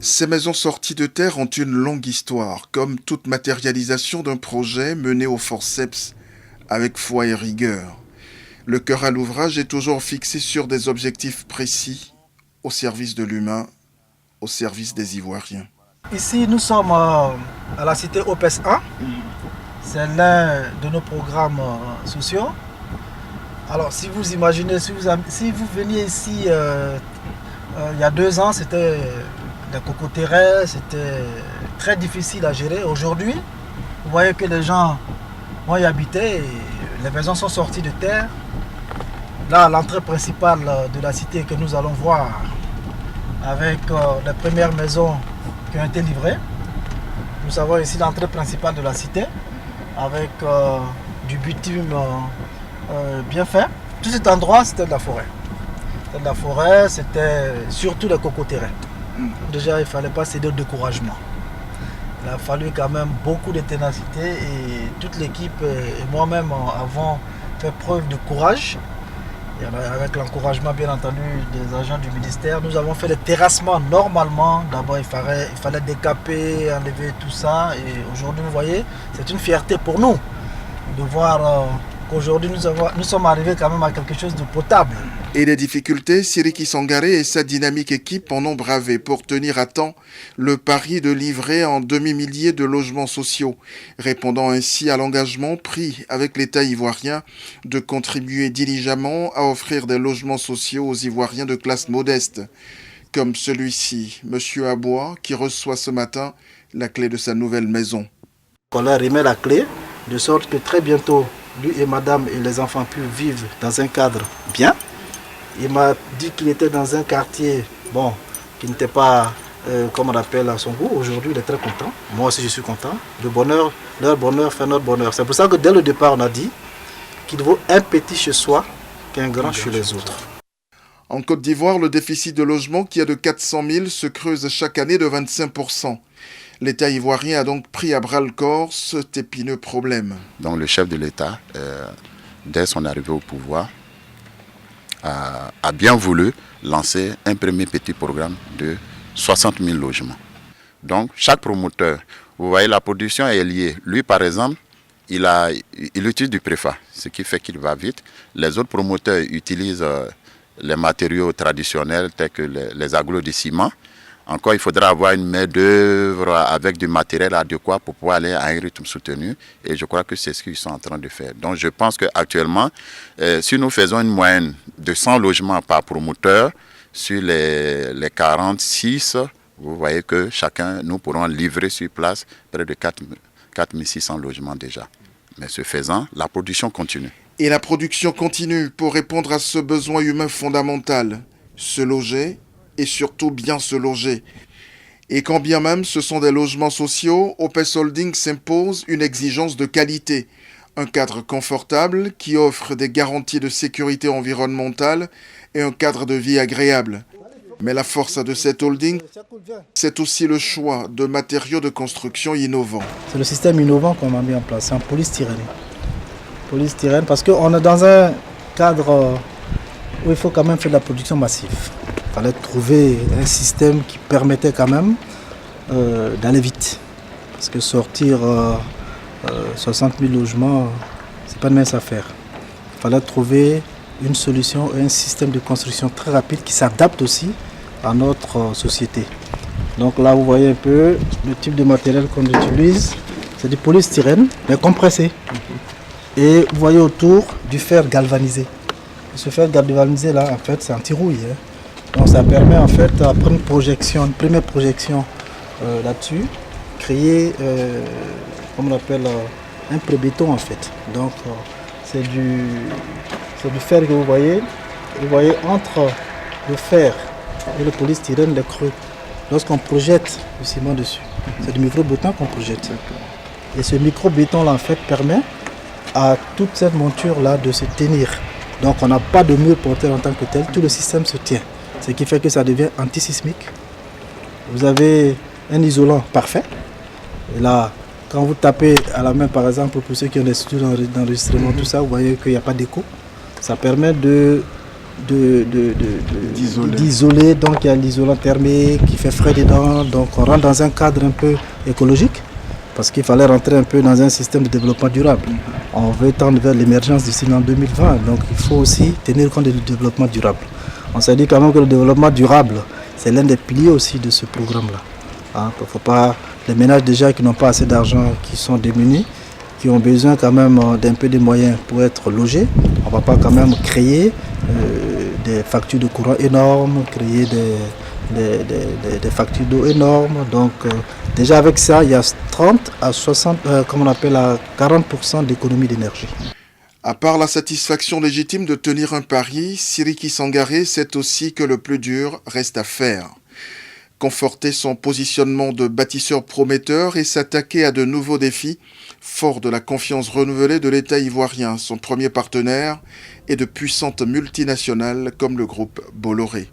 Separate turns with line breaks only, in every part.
Ces maisons sorties de terre ont une longue histoire, comme toute matérialisation d'un projet mené au forceps avec foi et rigueur. Le cœur à l'ouvrage est toujours fixé sur des objectifs précis, au service de l'humain, au service des Ivoiriens.
Ici, nous sommes à la cité OPES 1. C'est l'un de nos programmes sociaux. Alors, si vous imaginez, si vous veniez ici il y a 2 ans, c'était des cocoteraies, c'était très difficile à gérer. Aujourd'hui, vous voyez que les gens vont y habiter et les maisons sont sorties de terre. Là, l'entrée principale de la cité que nous allons voir avec les premières maisons qui ont été livrées. Nous avons ici l'entrée principale de la cité avec du bitume bien fait. Tout cet endroit, c'était de la forêt. C'était de la forêt, c'était surtout des cocoteraies. Déjà, il ne fallait pas céder au découragement. Il a fallu quand même beaucoup de ténacité et toute l'équipe et moi-même avons fait preuve de courage. Et avec l'encouragement bien entendu des agents du ministère, nous avons fait le terrassement normalement. D'abord il fallait décaper, enlever tout ça. Et aujourd'hui vous voyez, c'est une fierté pour nous de voir qu'aujourd'hui nous sommes arrivés quand même à quelque chose de potable.
Et les difficultés, Siriki Sangaré et sa dynamique équipe en ont bravé pour tenir à temps le pari de livrer un demi-millier de logements sociaux, répondant ainsi à l'engagement pris avec l'État ivoirien de contribuer diligemment à offrir des logements sociaux aux Ivoiriens de classe modeste, comme celui-ci, M. Abois, qui reçoit ce matin la clé de sa nouvelle maison.
On leur remet la clé, de sorte que très bientôt, lui et madame et les enfants puissent vivre dans un cadre bien. Il m'a dit qu'il était dans un quartier, qui n'était pas, comme on appelle, à son goût. Aujourd'hui, il est très content. Moi aussi, je suis content. Le bonheur, leur bonheur fait notre bonheur. C'est pour ça que dès le départ, on a dit qu'il vaut un petit chez soi qu'un grand chez les autres.
En Côte d'Ivoire, le déficit de logement qui est de 400 000 se creuse chaque année de 25%. L'État ivoirien a donc pris à bras-le-corps cet épineux problème.
Donc le chef de l'État, dès son arrivée au pouvoir, a bien voulu lancer un premier petit programme de 60 000 logements. Donc chaque promoteur, vous voyez la production est liée. Lui par exemple, il utilise du préfa, ce qui fait qu'il va vite. Les autres promoteurs utilisent les matériaux traditionnels tels que les agglos de ciment. Encore, il faudra avoir une main d'œuvre avec du matériel adéquat pour pouvoir aller à un rythme soutenu. Et je crois que c'est ce qu'ils sont en train de faire. Donc, je pense qu'actuellement, si nous faisons une moyenne de 100 logements par promoteur sur les 46, vous voyez que chacun, nous pourrons livrer sur place près de 4 600 logements déjà. Mais ce faisant, la production continue.
Et la production continue pour répondre à ce besoin humain fondamental, se loger et surtout bien se loger. Et quand bien même ce sont des logements sociaux, Opes Holding s'impose une exigence de qualité, un cadre confortable qui offre des garanties de sécurité environnementale et un cadre de vie agréable. Mais la force de cette holding, c'est aussi le choix de matériaux de construction innovants.
C'est le système innovant qu'on a mis en place, c'est un polystyrène. Polystyrène parce qu'on est dans un cadre où il faut quand même faire de la production massive. Il fallait trouver un système qui permettait quand même d'aller vite. Parce que sortir 60 000 logements, c'est pas une mince affaire. Il fallait trouver une solution et un système de construction très rapide qui s'adapte aussi à notre société. Donc là, vous voyez un peu le type de matériel qu'on utilise. C'est du polystyrène, mais compressé. Et vous voyez autour du fer galvanisé. Ce fer galvanisé là, en fait, c'est anti-rouille. Donc ça permet en fait, après une première projection là-dessus, créer, comme on appelle, un pré-béton en fait. Donc c'est du fer que vous voyez. Vous voyez entre le fer et le polystyrène, les creux. Lorsqu'on projette le ciment dessus, c'est du micro-béton qu'on projette. Et ce micro-béton là en fait permet à toute cette monture là de se tenir. Donc on n'a pas de mur porteur en tant que tel, tout le système se tient. Ce qui fait que ça devient antisismique. Vous avez un isolant parfait. Et là, quand vous tapez à la main, par exemple, pour ceux qui ont des studios d'enregistrement, tout ça, vous voyez qu'il n'y a pas d'écho. Ça permet de d'isoler. Donc il y a l'isolant thermique qui fait frais dedans. Donc on rentre dans un cadre un peu écologique parce qu'il fallait rentrer un peu dans un système de développement durable. On veut tendre vers l'émergence d'ici en 2020. Donc il faut aussi tenir compte du développement durable. On s'est dit quand même que le développement durable, c'est l'un des piliers aussi de ce programme-là. Il ne faut pas les ménages déjà qui n'ont pas assez d'argent, qui sont démunis, qui ont besoin quand même d'un peu de moyens pour être logés. On ne va pas quand même créer des factures de courant énormes, créer des factures d'eau énormes. Donc déjà avec ça, il y a 30 à 60, comme on appelle à 40% d'économie d'énergie.
À part la satisfaction légitime de tenir un pari, Siriki Sangaré sait aussi que le plus dur reste à faire. Conforter son positionnement de bâtisseur prometteur et s'attaquer à de nouveaux défis, fort de la confiance renouvelée de l'État ivoirien, son premier partenaire, et de puissantes multinationales comme le groupe Bolloré.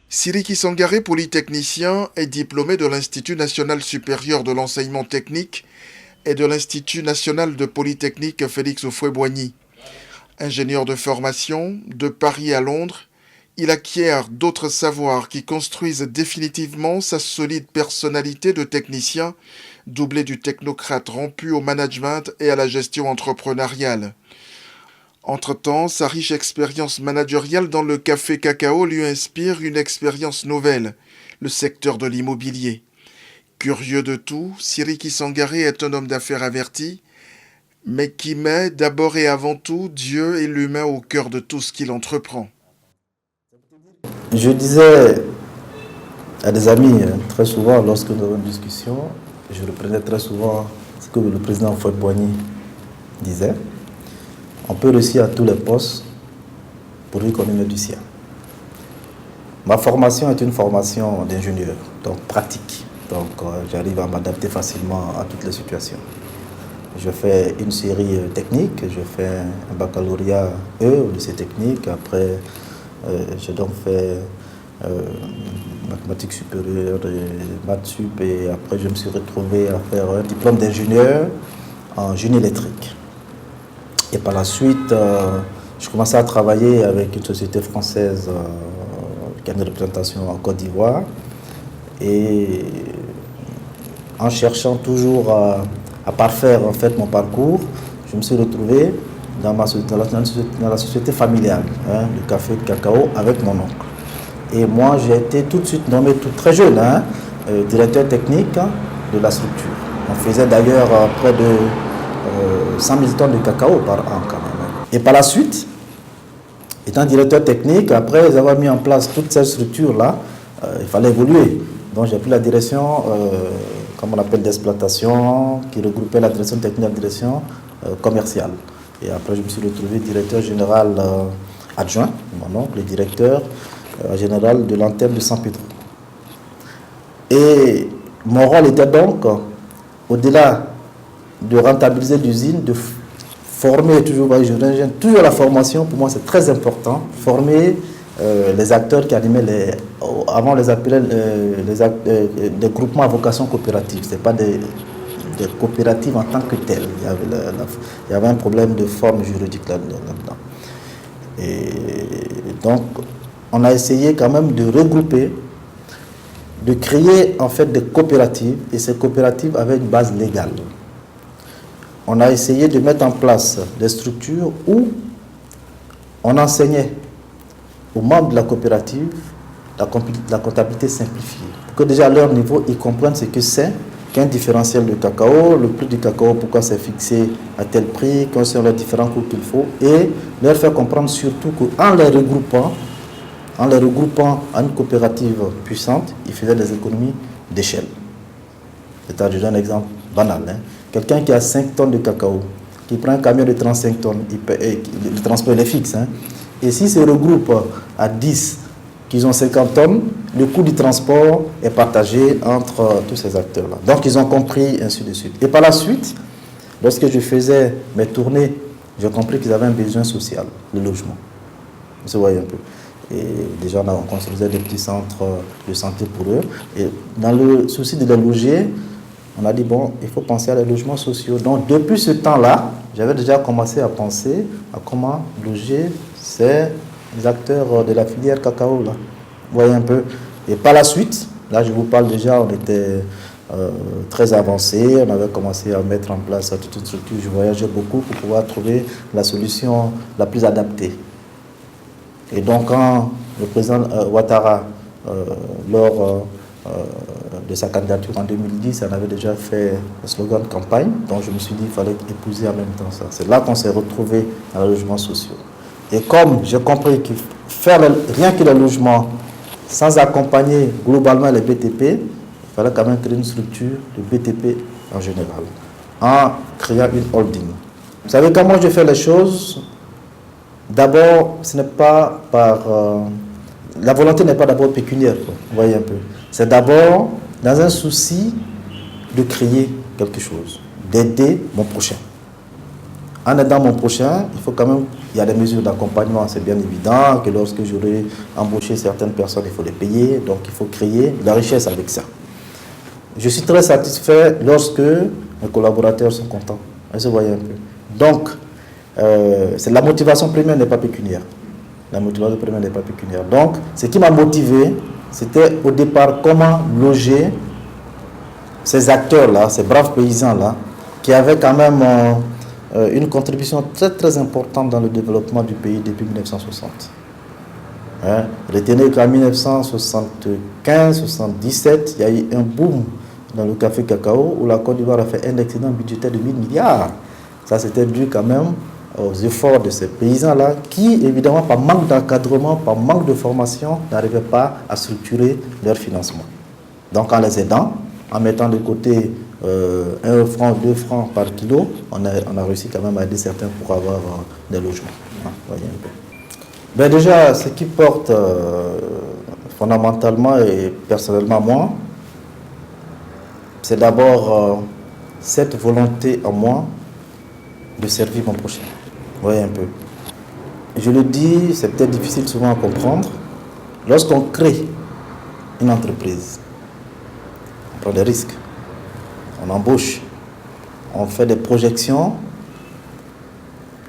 Siriki Sangaré, polytechnicien, est diplômé de l'Institut national supérieur de l'enseignement technique et de l'Institut national de polytechnique Félix Houphouët-Boigny. Ingénieur de formation, de Paris à Londres, il acquiert d'autres savoirs qui construisent définitivement sa solide personnalité de technicien, doublé du technocrate rompu au management et à la gestion entrepreneuriale. Entre-temps, sa riche expérience managériale dans le café cacao lui inspire une expérience nouvelle, le secteur de l'immobilier. Curieux de tout, Siriki Sangaré est un homme d'affaires averti, mais qui met d'abord et avant tout Dieu et l'humain au cœur de tout ce qu'il entreprend.
Je disais à des amis très souvent, lorsque nous avons une discussion, je reprenais très souvent ce que le président Houphouët-Boigny disait. On peut réussir à tous les postes pourvu qu'on y mette du sien. Ma formation est une formation d'ingénieur, donc pratique. Donc j'arrive à m'adapter facilement à toutes les situations. Je fais une série technique, je fais un baccalauréat au lycée technique. Après, j'ai donc fait mathématiques supérieures, maths sup, et après je me suis retrouvé à faire un diplôme d'ingénieur en génie électrique. Et par la suite, je commençais à travailler avec une société française qui a une représentation en Côte d'Ivoire. Et en cherchant toujours à parfaire en fait mon parcours, je me suis retrouvé dans la société familiale, du café de cacao, avec mon oncle. Et moi, j'ai été tout de suite nommé très jeune, directeur technique de la structure. On faisait d'ailleurs près de 100 000 tonnes de cacao par an quand même. Et par la suite, étant directeur technique, après avoir mis en place toute cette structure-là, il fallait évoluer. Donc j'ai pris la direction, comme on appelle, d'exploitation, qui regroupait la direction technique et la direction commerciale. Et après je me suis retrouvé directeur général adjoint, mon oncle, le directeur général de l'antenne de San Pedro. Et mon rôle était donc, au-delà de rentabiliser l'usine, de former toujours la formation. Pour moi, c'est très important. Former les acteurs qui animaient avant on les appelait des groupements à vocation coopérative. Ce n'est pas des coopératives en tant que telles. Il y avait un problème de forme juridique là-dedans. Et donc, on a essayé quand même de regrouper, de créer en fait des coopératives, et ces coopératives avaient une base légale. On a essayé de mettre en place des structures où on enseignait aux membres de la coopérative la comptabilité simplifiée. Pour que déjà à leur niveau, ils comprennent ce que c'est qu'un différentiel de cacao, le prix du cacao, pourquoi c'est fixé à tel prix, quels sont les différents coûts qu'il faut, et leur faire comprendre surtout qu'en les regroupant à une coopérative puissante, ils faisaient des économies d'échelle. Je donne un exemple banal. Quelqu'un qui a 5 tonnes de cacao, qui prend un camion de 35 tonnes, le transport est fixe, hein. Et s'ils se regroupent à 10, qu'ils ont 50 tonnes, le coût du transport est partagé entre tous ces acteurs-là. Donc ils ont compris, ainsi de suite. Et par la suite, lorsque je faisais mes tournées, j'ai compris qu'ils avaient un besoin social, le logement. Vous voyez un peu. Et déjà, on construisait des petits centres de santé pour eux. Et dans le souci de les loger, on a dit, bon, il faut penser à les logements sociaux. Donc, depuis ce temps-là, j'avais déjà commencé à penser à comment loger ces acteurs de la filière cacao, là. Vous voyez un peu. Et par la suite, là, je vous parle déjà, on était très avancé. On avait commencé à mettre en place toute une structure. Je voyageais beaucoup pour pouvoir trouver la solution la plus adaptée. Et donc, quand le président Ouattara, lors de sa candidature en 2010, on avait déjà fait un slogan de campagne, donc je me suis dit qu'il fallait épouser en même temps ça. C'est là qu'on s'est retrouvé dans les logements sociaux. Et comme j'ai compris que faire rien que le logement sans accompagner globalement les BTP, il fallait quand même créer une structure de BTP en général, en créant une holding. Vous savez comment je fais les choses? D'abord, ce n'est pas par... la volonté n'est pas d'abord pécuniaire, quoi. Vous voyez un peu. C'est d'abord dans un souci de créer quelque chose, d'aider mon prochain. En aidant mon prochain, il faut quand même... Il y a des mesures d'accompagnement, c'est bien évident, que lorsque j'aurai embauché certaines personnes, il faut les payer, donc il faut créer de la richesse avec ça. Je suis très satisfait lorsque mes collaborateurs sont contents. Vous voyez un peu. Donc, la motivation première n'est pas pécuniaire. La motivation première n'est pas pécuniaire. Donc, ce qui m'a motivé, c'était au départ comment loger ces acteurs-là, ces braves paysans-là, qui avaient quand même une contribution très très importante dans le développement du pays depuis 1960. Hein? Retenez qu'en 1975-77, il y a eu un boom dans le café cacao où la Côte d'Ivoire a fait un excédent budgétaire de 1000 milliards. Ça, c'était dû quand même aux efforts de ces paysans-là qui, évidemment, par manque d'encadrement, par manque de formation, n'arrivaient pas à structurer leur financement. Donc, en les aidant, en mettant de côté 1 franc, 2 francs par kilo, on a réussi quand même à aider certains pour avoir des logements. Voyez un peu. Ben déjà, ce qui porte fondamentalement et personnellement moi, c'est d'abord cette volonté en moi de servir mon prochain. Vous voyez un peu. Je le dis, c'est peut-être difficile souvent à comprendre. Lorsqu'on crée une entreprise, on prend des risques, on embauche, on fait des projections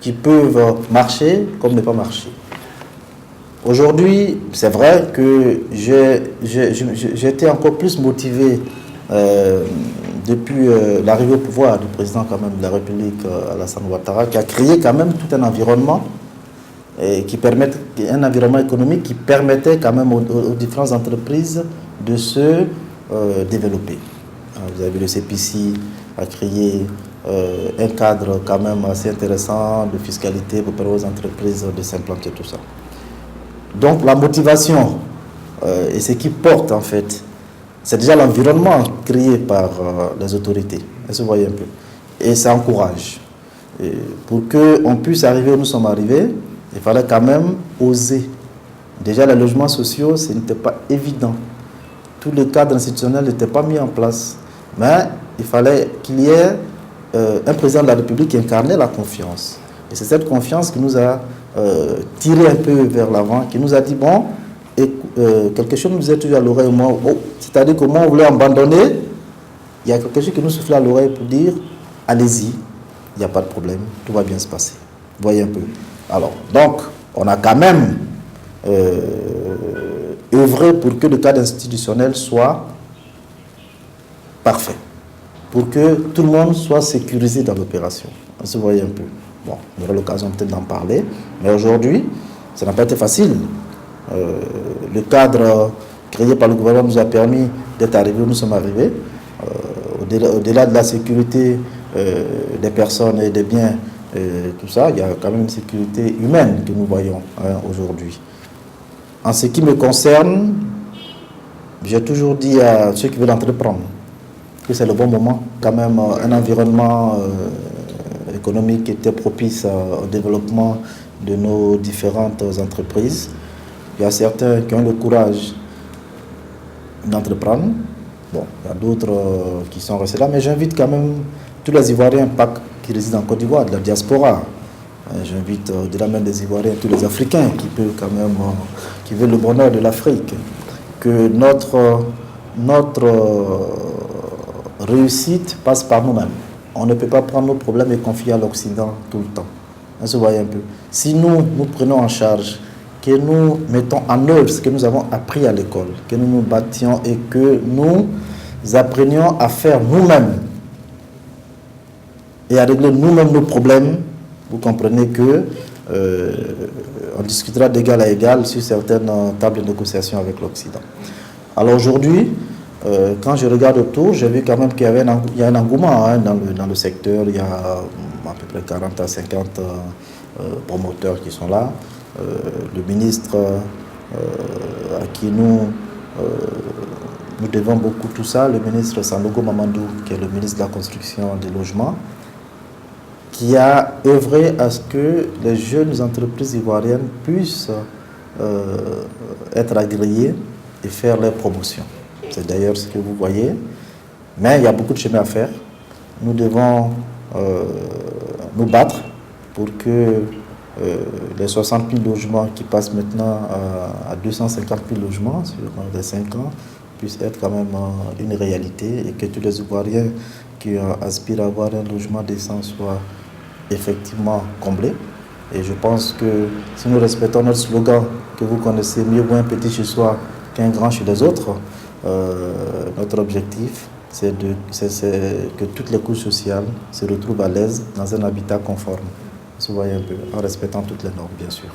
qui peuvent marcher comme ne pas marcher. Aujourd'hui, c'est vrai que j'ai été encore plus motivé depuis l'arrivée au pouvoir du président quand même de la République, Alassane Ouattara, qui a créé quand même tout un environnement, un environnement économique qui permettait quand même aux différentes entreprises de se développer. Vous avez vu, le CPC a créé un cadre quand même assez intéressant de fiscalité pour permettre aux entreprises de s'implanter, tout ça. Donc la motivation et ce qui porte en fait, c'est déjà l'environnement créé par les autorités. Vous voyez un peu. Et ça encourage. Et pour qu'on puisse arriver où nous sommes arrivés, il fallait quand même oser. Déjà, les logements sociaux, ce n'était pas évident. Tout le cadre institutionnel n'était pas mis en place. Mais il fallait qu'il y ait un président de la République qui incarnait la confiance. Et c'est cette confiance qui nous a tiré un peu vers l'avant, qui nous a dit, bon, quelque chose nous disait toujours à l'oreille, c'est-à-dire qu'au moment où on voulait abandonner, il y a quelque chose qui nous soufflait à l'oreille pour dire, allez-y, il n'y a pas de problème, tout va bien se passer. Vous voyez un peu. Alors, donc, on a quand même œuvré pour que le cadre institutionnel soit parfait, pour que tout le monde soit sécurisé dans l'opération. Vous voyez un peu. Bon, on aura l'occasion peut-être d'en parler, mais aujourd'hui, ça n'a pas été facile. Le cadre créé par le gouvernement nous a permis d'être arrivés où nous sommes arrivés. Au-delà de la sécurité des personnes et des biens, tout ça, il y a quand même une sécurité humaine que nous voyons aujourd'hui. En ce qui me concerne, j'ai toujours dit à ceux qui veulent entreprendre que c'est le bon moment, quand même un environnement économique qui était propice au développement de nos différentes entreprises. Il y a certains qui ont le courage d'entreprendre. Bon, il y a d'autres qui sont restés là, mais j'invite quand même tous les Ivoiriens, pas qui résident en Côte d'Ivoire, de la diaspora. J'invite au-delà même des Ivoiriens, tous les Africains qui peuvent quand même, qui veulent le bonheur de l'Afrique, que notre réussite passe par nous-mêmes. On ne peut pas prendre nos problèmes et confier à l'Occident tout le temps. On se voit un peu. Si nous prenons en charge, que nous mettons en œuvre ce que nous avons appris à l'école, que nous nous battions et que nous apprenions à faire nous-mêmes et à régler nous-mêmes nos problèmes, vous comprenez que on discutera d'égal à égal sur certaines tables de négociation avec l'Occident. Alors aujourd'hui, quand je regarde autour, j'ai vu quand même qu'il y a un engouement dans le secteur. Il y a à peu près 40 à 50 promoteurs qui sont là. Le ministre à qui nous devons beaucoup tout ça, le ministre Sanogo Mamadou, qui est le ministre de la Construction et des Logements, qui a œuvré à ce que les jeunes entreprises ivoiriennes puissent être agréées et faire leur promotion. C'est d'ailleurs ce que vous voyez. Mais il y a beaucoup de chemin à faire. Nous devons nous battre pour que les 60 000 logements qui passent maintenant à 250 000 logements sur les 5 ans puissent être quand même une réalité et que tous les Ivoiriens qui aspirent à avoir un logement décent soient effectivement comblés. Et je pense que si nous respectons notre slogan que vous connaissez, mieux vaut un petit chez soi qu'un grand chez les autres, notre objectif c'est que toutes les couches sociales se retrouvent à l'aise dans un habitat conforme. Se voyez un peu, en respectant toutes les normes, bien sûr.